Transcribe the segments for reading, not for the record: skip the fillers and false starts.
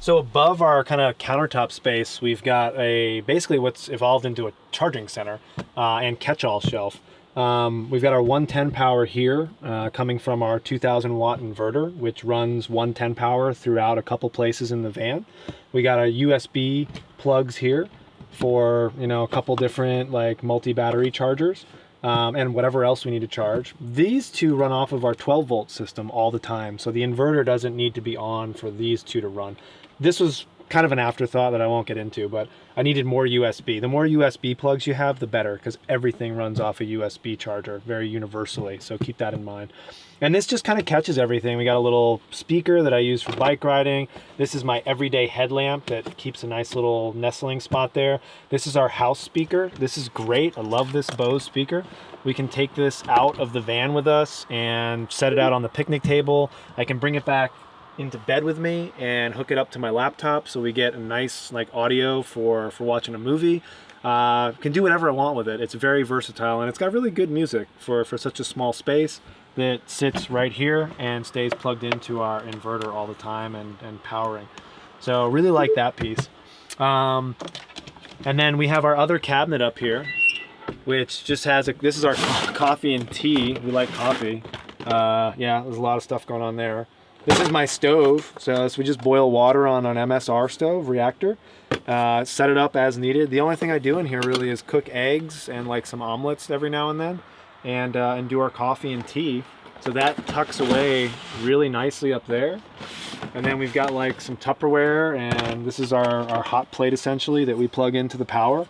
So above our kind of countertop space, we've got basically what's evolved into a charging center and catch-all shelf. We've got our 110 power here coming from our 2000 watt inverter, which runs 110 power throughout a couple places in the van. We got our USB plugs here for, a couple different like multi-battery chargers. And whatever else we need to charge. These two run off of our 12 volt system all the time. So the inverter doesn't need to be on for these two to run. This was kind of an afterthought that I won't get into, but I needed more USB. The more USB plugs you have, the better, because everything runs off a USB charger very universally. So keep that in mind. And this just kind of catches everything. We got a little speaker that I use for bike riding. This is my everyday headlamp that keeps a nice little nestling spot there. This is our house speaker. This is great. I love this Bose speaker. We can take this out of the van with us and set it out on the picnic table. I can bring it back into bed with me and hook it up to my laptop so we get a nice like audio for watching a movie. Can do whatever I want with it. It's very versatile and it's got really good music for such a small space that sits right here and stays plugged into our inverter all the time and powering. So really like that piece. And then we have our other cabinet up here, which just has this is our coffee and tea. We like coffee. Yeah, there's a lot of stuff going on there. This is my stove, so we just boil water on an MSR stove reactor, set it up as needed. The only thing I do in here really is cook eggs and like some omelets every now and then, and do our coffee and tea. So that tucks away really nicely up there. And then we've got like some Tupperware, and this is our hot plate essentially that we plug into the power.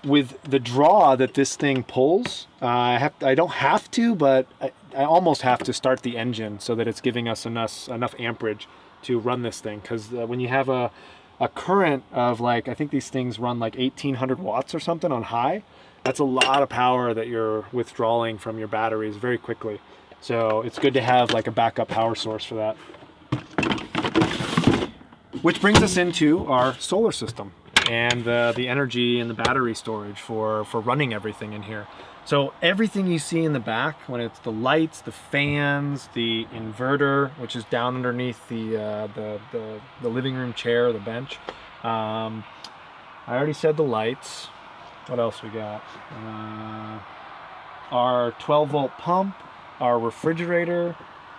With the draw that this thing pulls, I don't have to, but I almost have to start the engine so that it's giving us enough amperage to run this thing. Because when you have a current of like, I think these things run like 1800 watts or something on high, that's a lot of power that you're withdrawing from your batteries very quickly. So it's good to have like a backup power source for that. Which brings us into our solar system and the energy and the battery storage for running everything in here. So everything you see in the back, when it's the lights, the fans, the inverter, which is down underneath the living room chair, the bench. I already said the lights. What else we got? Our 12 volt pump, our refrigerator.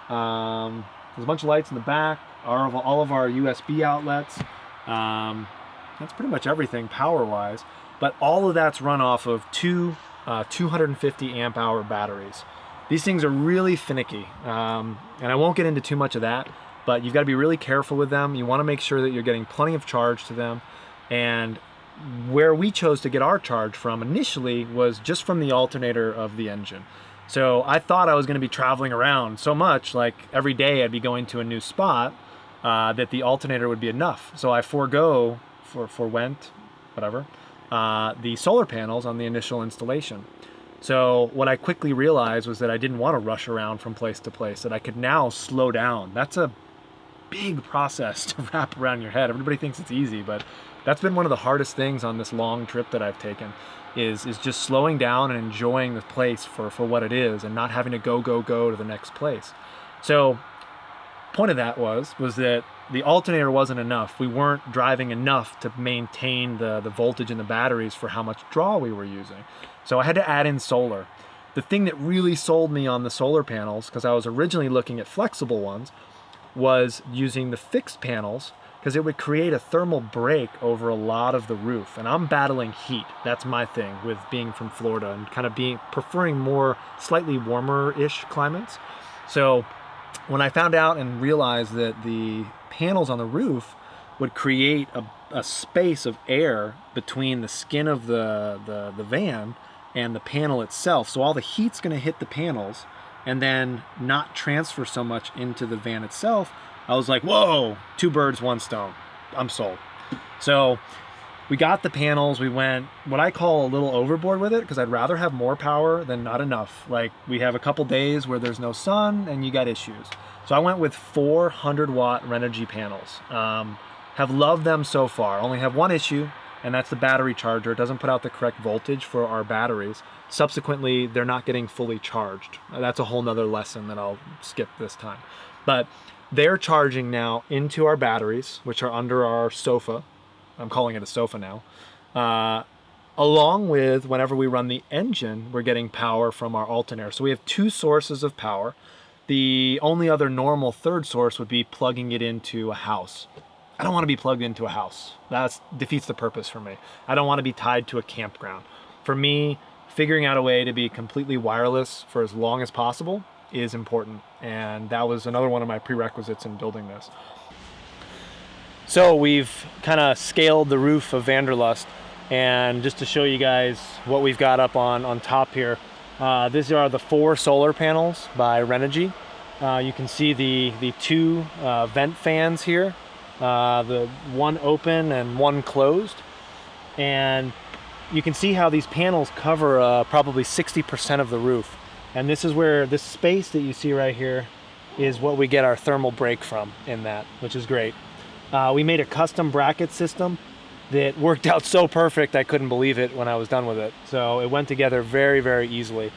There's a bunch of lights in the back. All of our USB outlets. That's pretty much everything power-wise. But all of that's run off of two 250 amp hour batteries. These things are really finicky, and I won't get into too much of that, but you've got to be really careful with them. You want to make sure that you're getting plenty of charge to them. And where we chose to get our charge from initially was just from the alternator of the engine. So I thought I was going to be traveling around so much, like every day I'd be going to a new spot, that the alternator would be enough. So I forego the solar panels on the initial installation. So what I quickly realized was that I didn't want to rush around from place to place, that I could now slow down. That's a big process to wrap around your head. Everybody thinks it's easy, but that's been one of the hardest things on this long trip that I've taken, is just slowing down and enjoying the place for what it is and not having to go to the next place. So point of that was that the alternator wasn't enough. We weren't driving enough to maintain the voltage in the batteries for how much draw we were using. So I had to add in solar. The thing that really sold me on the solar panels, because I was originally looking at flexible ones, was using the fixed panels, because it would create a thermal break over a lot of the roof. And I'm battling heat. That's my thing with being from Florida and kind of preferring more slightly warmer-ish climates. So when I found out and realized that the panels on the roof would create a space of air between the skin of the van and the panel itself, so all the heat's going to hit the panels and then not transfer so much into the van itself, I was like, whoa, 2 birds, 1 stone. I'm sold. So we got the panels. We went what I call a little overboard with it, because I'd rather have more power than not enough. Like, we have a couple days where there's no sun and you got issues. So I went with 400 watt Renogy panels. Have loved them so far. Only have one issue, and that's the battery charger. It doesn't put out the correct voltage for our batteries. Subsequently, they're not getting fully charged. That's a whole nother lesson that I'll skip this time. But They're charging now into our batteries, which are under our sofa. I'm calling it a sofa now. Along with whenever we run the engine, we're getting power from our alternator. So we have two sources of power. The only other normal third source would be plugging it into a house. I don't want to be plugged into a house. That defeats the purpose for me. I don't want to be tied to a campground. For me, figuring out a way to be completely wireless for as long as possible is important. And that was another one of my prerequisites in building this. So we've kind of scaled the roof of Vanderlust, and just to show you guys what we've got up on top here, these are the 4 solar panels by Renogy. You can see the 2 vent fans here. The one open and one closed, and you can see how these panels cover probably 60% of the roof. And this is where this space that you see right here is what we get our thermal break from in that, which is great. We made a custom bracket system that worked out so perfect I couldn't believe it when I was done with it. So it went together very, very easily.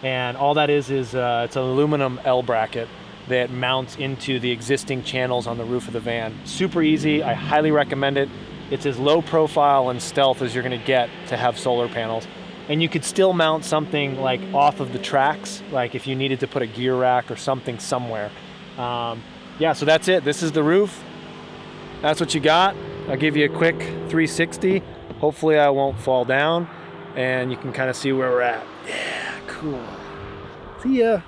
And all that is it's an aluminum L bracket that mounts into the existing channels on the roof of the van. Super easy, I highly recommend it. It's as low profile and stealth as you're gonna get to have solar panels. And you could still mount something like off of the tracks, like if you needed to put a gear rack or something somewhere. Yeah, so that's it. This is the roof. That's what you got. I'll give you a quick 360. Hopefully I won't fall down, and you can kind of see where we're at. Yeah, cool. See ya.